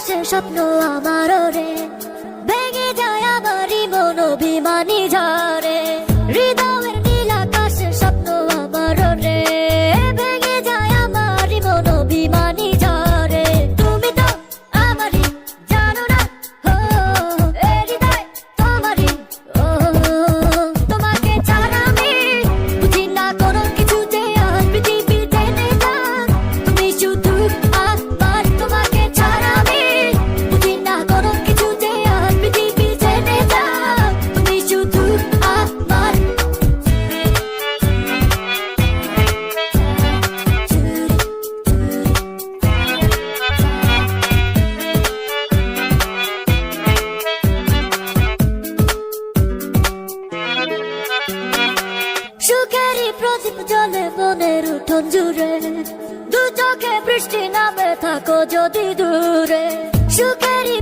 আকাশের স্বপ্ন আমার রে, ভেঙে যায় আমারই মন অভিমানী ঝরে। হৃদয়ের নীল আকাশের স্বপ্ন আমার রে, ভেঙে যায় আমারই মন অভিমানী ঝরে। তুমি তো আমারই, জানো না ও, এ হৃদয় তোমারই। ও তোমাকে ছাড়া আমি বুঝি না কোনো কিছু, যে আর পৃথিবী জেনে যাক তুমি শুধু আমার। তোমাকে ছাড়া আমি বুঝি না কোনো কিছু, যে আর পৃথিবী জেনে যাক তুমি শুধু আমার। সুখেরই প্রদীপ জ্বলে মনের উঠোন জুড়ে, দু চোখে বৃষ্টি নামে থাকো যদি দূরে। সুখেরই